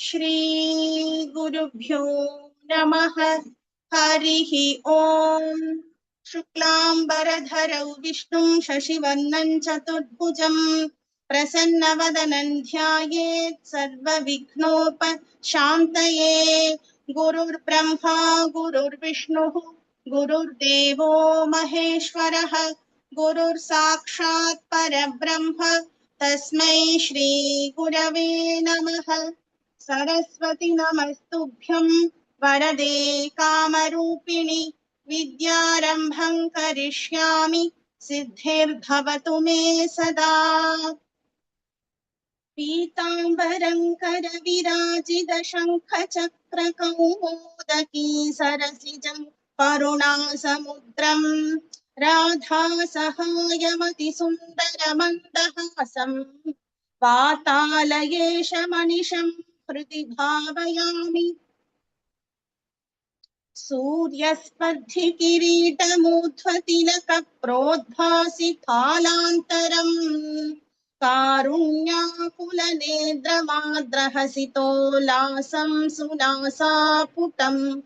श्री गुरुभ्यो नमः। हरिः ओम्। शुक्लांबरधरौ विष्णुं शशिवर्णं चतुर्भुजं प्रसन्नवदनं ध्यायेत् सर्वविघ्नोपशान्तये। गुरुर्ब्रह्मा गुरुर्विष्णुः गुरुर्देवो महेश्वरः गुरुर्साक्षात् परब्रह्म तस्मै श्री गुरवे नमः। सरस्वती नमस्तुभ्यं वरदे कामरूपिणि विद्यारम्भं करिष्यामि सिद्धिर्भवतु मे सदा। पीताम्बरं करविराजितशङ्खचक्रकौमोदकी सरसिजं करुणासमुद्रं राधासहायमतिसुन्दरमन्दहासं वातालयेशमनिशं हृदि भावयामि। सूर्यस्पर्धिकिरीटमूर्ध्वतिलकप्रोद्भासितालान्तरम् कारुण्याकुलनेत्रमाद्रहसितोल्लासं सुनासापुटम्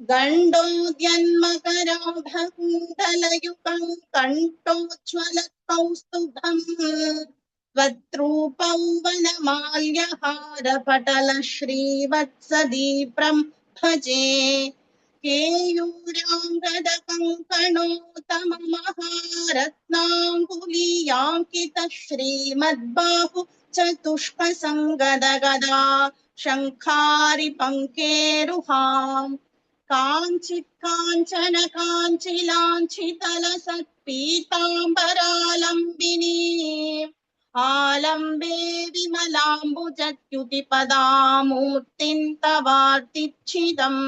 गण्डोद्यन्मकराभकुण्डलयुगं कण्ठोज्ज्वलकौस्तुभम् त्वद्रूपौ वनमाल्यहारपटल श्रीवत्सदीप्रं भजे। केयूराङ्गदकङ्कणोत्तममहारत्नाङ्गुलीयाङ्कितः श्रीमद्बाहु चतुष्कसङ्गदगदा शङ्खारिपङ्केरुहाम् काञ्चित् काञ्चन काञ्चिलाञ्छितलसत्पीताम्बरालम्बिनी आलम्बे विमलाम्बुजद्युतिपदामूर्तिं तवार्तिच्छिदम्।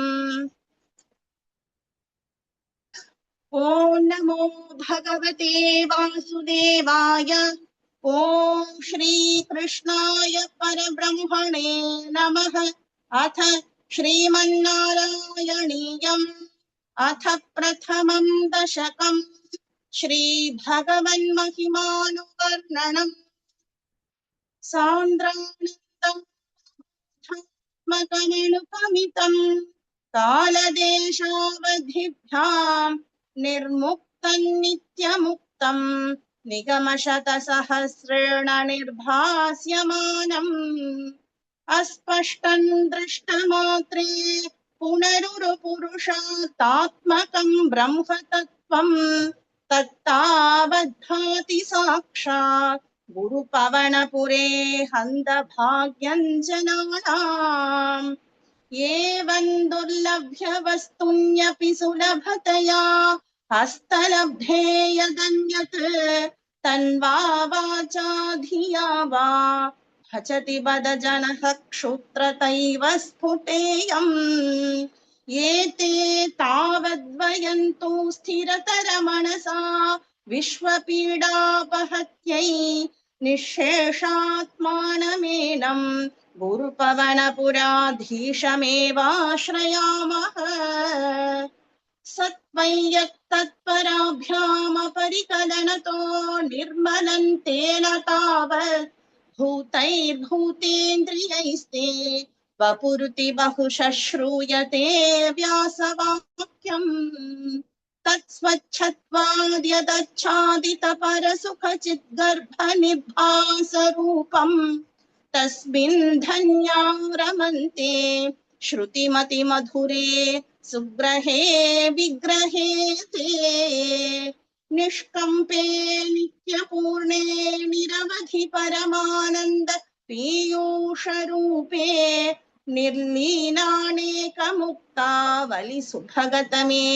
ॐ नमो भगवते वासुदेवाय। ॐ श्रीकृष्णाय परब्रह्मणे नमः। अथ श्रीमन्नारायणीयम् अथ प्रथमं दशकम् श्रीभगवन्महिमानुवर्णनम्। सान्द्रानन्दमकमनुपमितम् कालदेशावधिभ्याम् निर्मुक्तं नित्यमुक्तं निगमशतसहस्रेण निर्भास्यमानम् अस्पष्टं दृष्टमात्रे पुनरुरुपुरुषातात्मकं ब्रह्मतत्त्वं तत्तावद्भाति साक्षात् गुरुपवनपुरे हन्तभाग्यं जनानाम्। एवं दुर्लभ्य वस्तुन्यपि सुलभतया हस्तलब्धे यदन्यत् तन्वा वाचा धिया वा भजति बदजनः क्षुत्रतैव स्फुटेयम्। एते तावद्वयन्तु स्थिरतरमनसा विश्वपीडापहत्यै निःशेषात्मानमेनम् गुरुपवनपुराधीशमेवाश्रयामः। सत्त्वय्यत्तत्पराभ्यामपरिकलनतो निर्मलं तेन तावत् भूतैर्भूतेन्द्रियैस्ते वपुरुति बहुशः श्रूयते व्यासवाक्यम्। तत्स्वच्छत्वाद्यदच्छादितपरसुखचिद्गर्भनिर्भासरूपम् तस्मिन् धन्या रमन्ते श्रुतिमतिमधुरे सुग्रहे विग्रहे ते। निष्कम्पे नित्यपूर्णे निरवधि परमानन्द पीयूषरूपे निर्लीनानेकमुक्तावलि सुभगतमे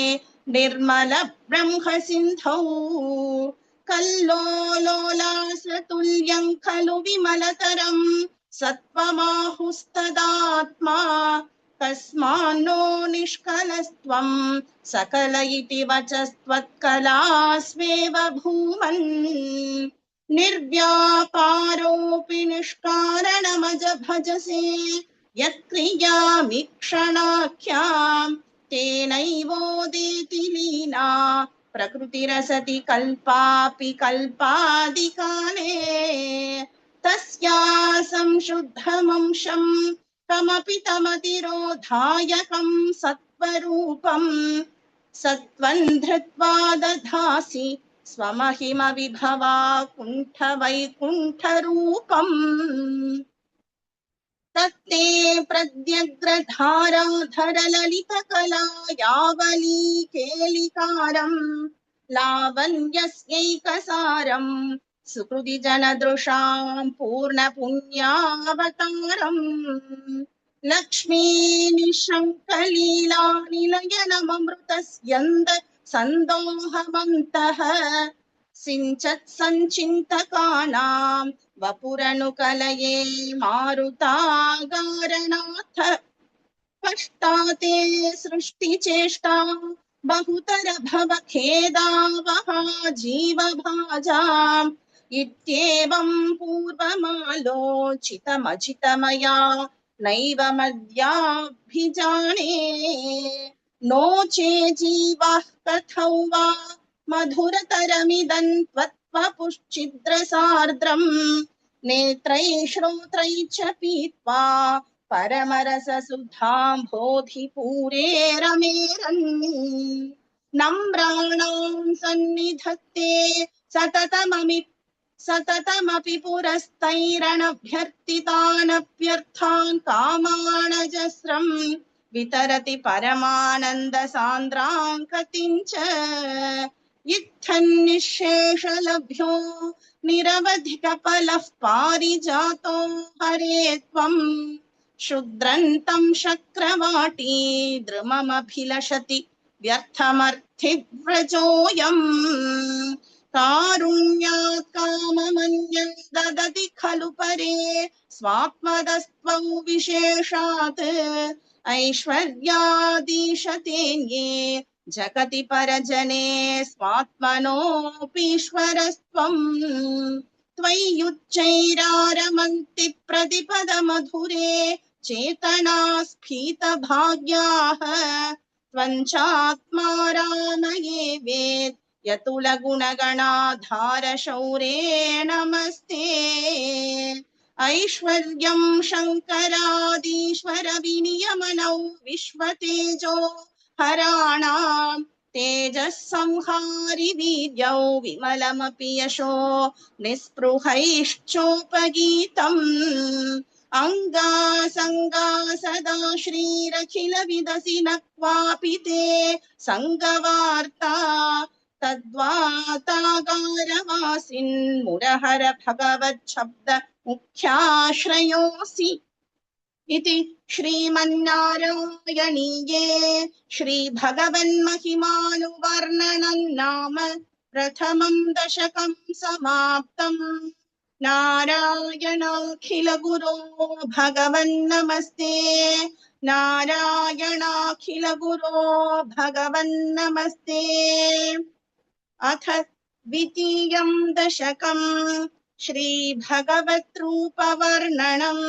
निर्मल ब्रह्म सिन्धौ कल्लोलोलासतुल्यं खलु विमलतरं सत्त्वमाहुस्तदात्मा तस्मान्नो निष्कलस्त्वं सकल इति वचस्त्वत्कलास्वेव भूमन्। निर्व्यापारोऽपि निष्कारणमज भजसे यत्क्रियामीक्षणाख्याम् तेनैवोदेति लीना प्रकृतिरसति कल्पापि कल्पादिकाले तस्या संशुद्धमंशं कमपि तमतिरोधायकं सत्त्वरूपं सत्त्वं धृत्वा दधासि स्वमहिमविभवा कुण्ठवैकुण्ठरूपम् तत्ते प्रद्यग्रधाराधरललितकला यावली केलिकारं लावण्यस्यैकसारं सुहृदि जनदृशां पूर्णपुण्यावतारम् लक्ष्मी निःशङ्कलीला निलयनममृतस्यन्द सन्दोहमन्तः सिञ्चत् सञ्चिन्तकानां वपुरनुकलये मारुतागारनाथ कष्टाते सृष्टिचेष्टा बहुतर भवखेदावहा जीवभाजाम् इत्येवं पूर्वमालोचितमजितमया नैव मद्याभिजाने नो चे जीवाः कथौ वा मधुरतरमिदं त्वत्वपुश्चिद्रसार्द्रम् नेत्रैः श्रोत्रैः च पीत्वा परमरससुधां बोधिपूरे रमेरन् नम्राणां सन्निधत्ते सततमपि पुरस्तैरणभ्यर्थितानप्यर्थान् कामानजस्रं वितरति परमानन्दसान्द्रां कतिं च इत्थन्निःशेषलभ्यो निरवधिकफलः पारिजातो हरे त्वं क्षुद्रन्तं शक्रवाटी द्रुममभिलषति व्यर्थमर्थिव्रजोऽयम् कारुण्यात् काममन्यं ददति खलु परे स्वात्मदस्त्वं विशेषात् ऐश्वर्यादीशतेऽन्ये जगति परजने स्वात्मनोऽपीश्वरस्त्वम् त्वय्युच्चैरारमन्ति प्रतिपदमधुरे चेतना स्फीतभाग्याः त्वञ्चात्मा रामये वेत् यतुलगुणगणाधारशौरे नमस्ते ऐश्वर्यं शङ्करादीश्वर विनियमनौ विश्वतेजो हराणां तेजः संहारि वीर्यौ विमलमपि यशो निःस्पृहैश्चोपगीतम् अंगासंगा सदा श्रीरखिल विदसि न क्वापि ते संगवार्ता तद्वातागारवासिन्मुरहर भगवच्छब्द मुख्याश्रयोऽसि इति श्रीमन्नारायणीये श्रीभगवन्महिमानुवर्णनं नाम प्रथमं दशकं समाप्तम् नारायणाखिलगुरो भगवन्नमस्ते नारायणाखिलगुरो भगवन्नमस्ते अथ द्वितीयं दशकं श्रीभगवद्रूपवर्णनम्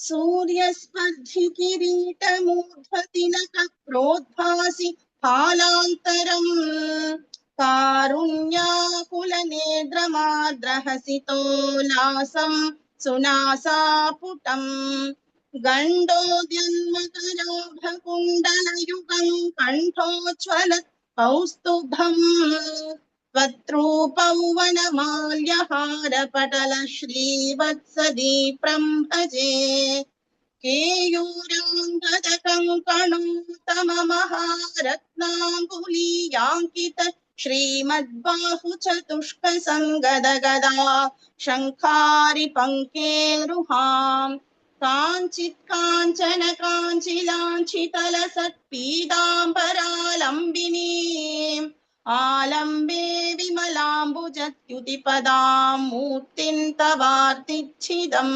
सूर्यस्पर्धिकिरीटमूर्ध्वतिलकप्रोद्भासि फालान्तरम् कारुण्याकुलनेत्रमाद्रहसितोल्लासं सुनासापुटम् गण्डोद्यन्मकराभकुण्डलयुगं कण्ठोज्ज्वलत् कौस्तुभम् त्वत्रूपौवनमाल्यहारपटल श्रीवत्सदीप्रं भजे केयूराङ्गदकङ्कणोत्तममहारत्नाङ्गुलीयाङ्कित श्रीमद्बाहुचतुष्कसङ्गदगदा शङ्खारि पङ्केरुहाम् काञ्चित् काञ्चन काञ्चिलाञ्छितलसत्पीताम्बरालम्बिनीम् आलम्बे विमलाम्बुजत्युतिपदां मूर्तिं तवार्तिच्छिदम्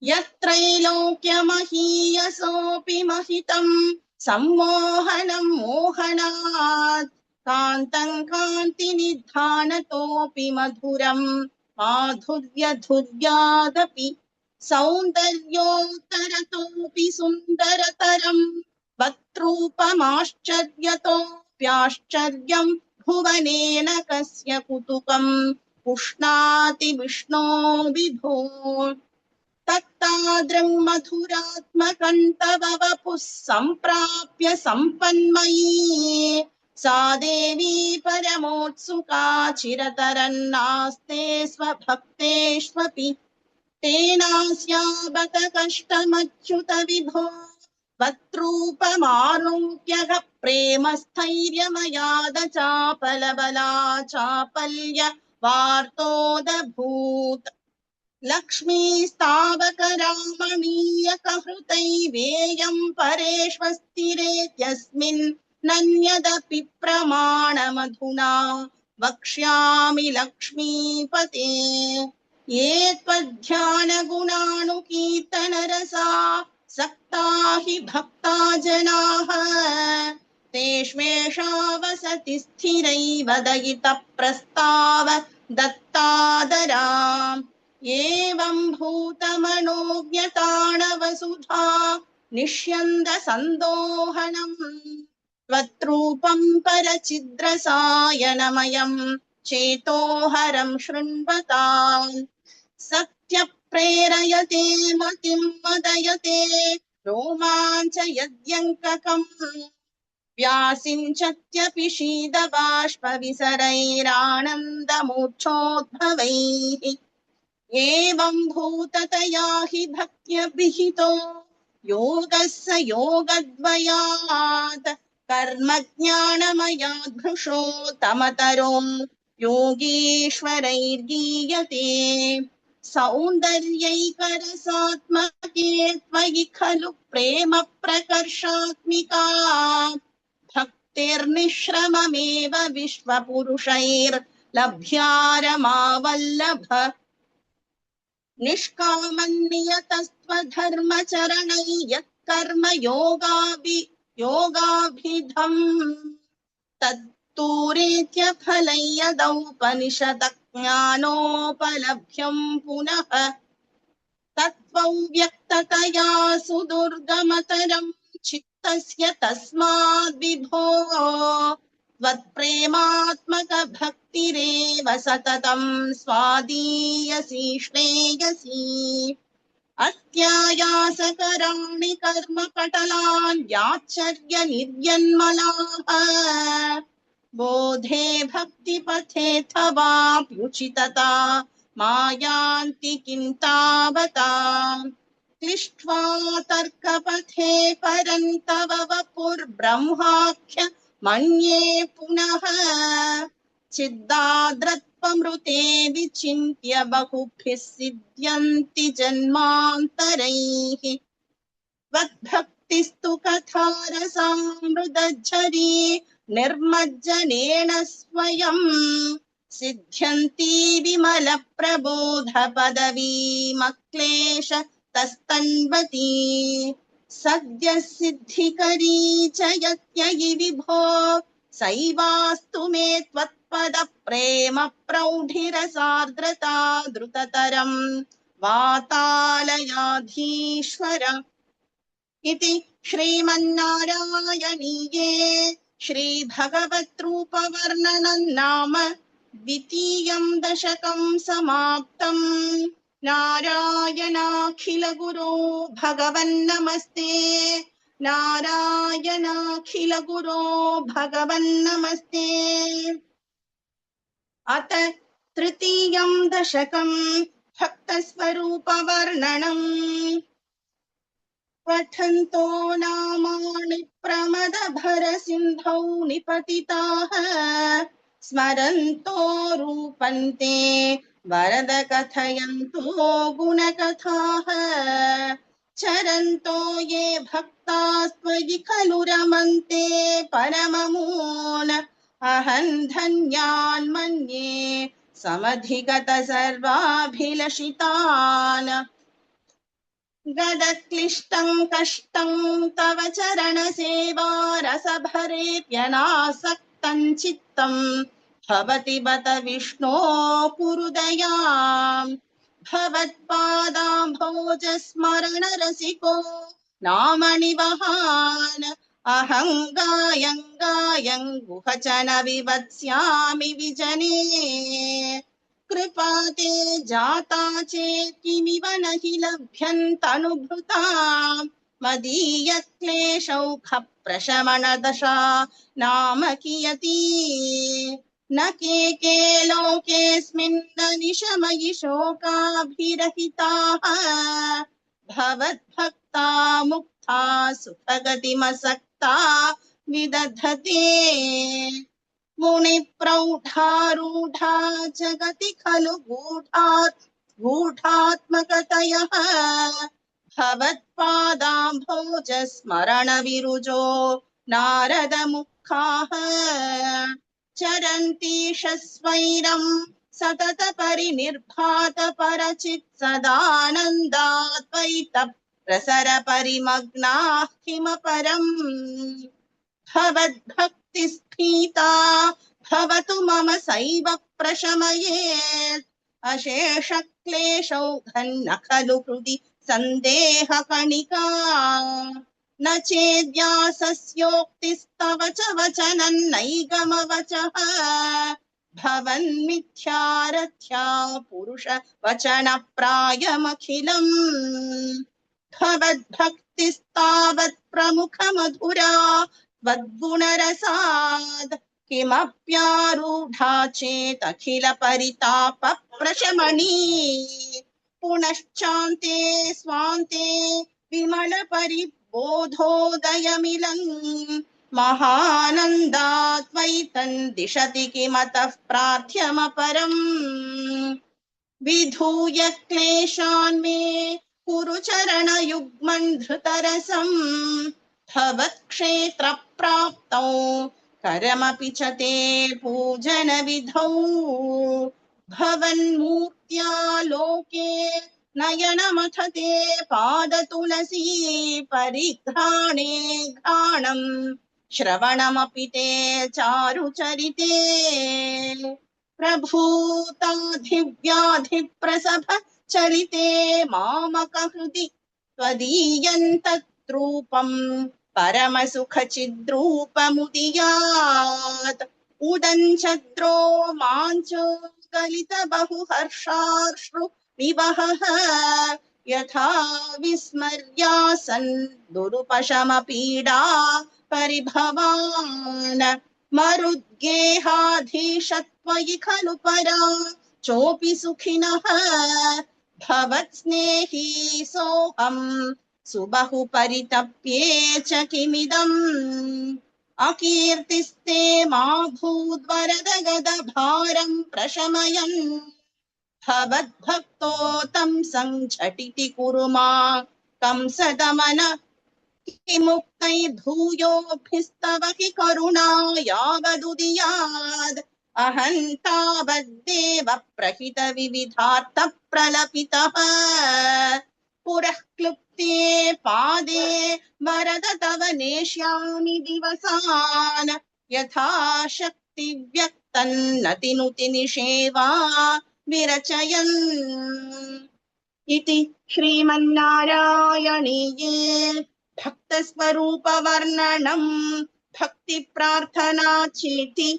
यत्रैलोक्यमहीयसोऽपि महितं सम्मोहनं मोहनात् कान्तं कान्तिनिधानतोऽपि मधुरं माधुर्यधुर्यादपि सौन्दर्योत्तरतोऽपि सुन्दरतरं वक्तृपमाश्चर्यतोऽप्याश्चर्यं भुवनेन कस्य कुतुकं पुष्णाति विष्णो विभो तत्त तादृङ् मधुरात्मकन्तव वपुः सम्प्राप्य सम्पन्मयी सा देवी परमोत्सुका चिरतरन्नास्ते स्वभक्तेष्वपि तेनास्याबत कष्टमच्युत विभो वक्रूपमारोप्यः प्रेमस्थैर्यमयाद चापलबला चापल्य वार्तोदभूत् लक्ष्मीस्तावकरामणीयकहृतैवेयं परेष्वस्तिरेत्यस्मिन् नन्यदपि प्रमाणमधुना वक्ष्यामि लक्ष्मीपते ये त्वध्यानगुणानुकीर्तनरसा सक्ता हि भक्ता जनाः तेष्वेषा वसति स्थिरैव दयितप्रस्ताव दत्तादराम् एवं भूतमनोज्ञताणवसुधा निष्यन्द सन्दोहनम् त्वत्रूपं परचिद्रसायनमयं चेतोहरं शृण्वताम् सत्यप्रेरयते मतिं मदयते रोमाञ्चयद्यङ्ककम् व्यासिञ्चत्यपि शीतबाष्पविसरैरानन्दमूर्च्छोद्भवैः एवं भूततया हि भक्त्यभिहितो योगः स योगद्वयात् कर्मज्ञानमयाद् भृशोत्तमतरो योगीश्वरैर्गीयते सौन्दर्यैकरसात्मके त्वयि खलु प्रेम प्रकर्षात्मिका भक्तिर्निश्रममेव विश्वपुरुषैर्लभ्यारमावल्लभ निष्कामन्नियतस्त्वधर्मचरणै यत्कर्म योगाभिधम् तत्तूरेत्य फलै यदौपनिषदज्ञानोपलभ्यं पुनः तत्त्वव्यक्ततया सुदुर्गमतरं चित्तस्य तस्माद्विभो त्वत्प्रेमात्मकभक्तिरेव सततं स्वादीयसी श्रेयसी अत्यायासकराणि कर्मपटलान् याच्चर्यनिर्यन्मलाः बोधे भक्तिपथेऽथवाप्युचितता मायान्ति किं तावता क्लिष्ट्वा तर्कपथे परन्तव वपुर्ब्रह्माख्य मन्ये पुनः चिद्दाद्रत्वमृते विचिन्त्य बहुभिः सिद्ध्यन्ति जन्मान्तरैः त्वद्भक्तिस्तु कथारसामृतझरी निर्मज्जनेन स्वयं सिद्ध्यन्ति विमलप्रबोधपदवीमक्लेश तस्तन्वती सद्यः सिद्धिकरी च यत्ययि विभो सैवास्तु मे त्वत्पदप्रेम प्रौढिरसार्द्रता द्रुततरं वातालयाधीश्वर इति श्रीमन्नारायणीये श्रीभगवद्रूपवर्णनं नाम द्वितीयं दशकं समाप्तम् नारायणाखिलगुरो भगवन्नमस्ते नारायणाखिलगुरो भगवन्नमस्ते अथ तृतीयं दशकं भक्तस्वरूपवर्णनम् पठन्तो नामानि प्रमदभरसिन्धौ निपतिताः स्मरन्तो रूपन्ते वरद कथयन्तो गुणकथाः चरन्तो ये भक्तास्त्वयि खलु रमन्ते परममून् अहं धन्यान् मन्ये समधिगत सर्वाभिलषितान् गदक्लिष्टं कष्टं तव चरणसेवा रसभरेऽप्यनासक्तं चित्तं भवति बत विष्णो कुरु दयाम् भवत्पादाम्भोजस्मरणरसिको नामनिवहान् अहं गायं गुहचन विवत्स्यामि विजने कृपाते जाता चेत् किमिव न हि लभ्यन्तनुभृता मदीयक्लेशौखप्रशमनदशा नाम कियती न के लोकेऽस्मिन् न निशमयि शोकाभिरहिताः भवद्भक्ता मुक्ता सुखगतिमसक्ता विदधते मुनिप्रौढारूढा जगति खलु गूढात्मकतयः भवत्पादाम्भोजस्मरणविरुजो नारदमुखाः चरन्ति शस्वैरं सतत परिनिर्भात परचित् सदानन्दाद्वैत प्रसर परिमग्नाः किमपरम् भवद्भक्तिस्फीता भवतु मम सैव प्रशमयेत् अशेषक्लेशौघन्न खलु हृदि सन्देहकणिका न चेद्यासस्योक्तिस्तव च वचनन्नैगमवचः भवन्मिथ्यारथ्या पुरुष वचनप्रायमखिलम् भवद्भक्तिस्तावत् प्रमुखमधुरा त्वद्गुणरसाद् किमप्यारूढा चेदखिल परिताप प्रशमनी पुनश्चान्ते स्वान्ते विमल परिबोधोदयमिलम् महानन्दाद्वैतं दिशति किमतः प्रार्थ्यमपरम् विधूय क्लेशान् मे कुरु चरणयुग्मन् धृतरसं भवत्क्षेत्रप्राप्तौ करमपि च ते पूजनविधौ भवन्मूर्त्या लोके नयनमथ ते पादतुलसी परिघ्राणे घ्राणम् श्रवणमपि ते चारुचरिते प्रभूताधिव्याधिप्रसभ चरिते मामकहृदि त्वदीयन्तद्रूपम् परमसुखचिद्रूपमुदीयात् उदञ्चद्रो माञ्चो गलित बहुहर्षाश्रु विवहः यथा विस्मर्यासन् दुरुपशमपीडा परिभवान् मरुद्गेहाधीशत्वयि खलु परा चोऽपि सुखिनः भवत्स्नेही सोऽहं सुबहु परितप्ये च किमिदम् अकीर्तिस्ते मा भूद्वरद गदभारं प्रशमयन् भवद्भक्तो तं संझटिति कुरु मा कंसदमन मुक्तैर्भूयोभिस्तव हि करुणा यावदुदीयाद् अहं तावद्देव प्रहित विविधार्थ प्रलपितः पुरः क्लुप्ते पादे वरद तव नेष्यामि दिवसान् यथा शक्ति व्यक्तन्नतिनुति निषेवा विरचयन् इति श्रीमन्नारायणीये भक्तस्वरूप वर्णनम् भक्ति प्रार्थना चेति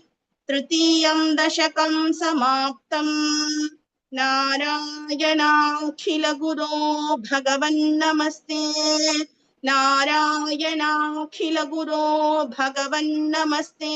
तृतीयं दशकं समाप्तम् नारायणाखिल गुरो भगवन्नमस्ते नारायणाखिल गुरो भगवन्नमस्ते।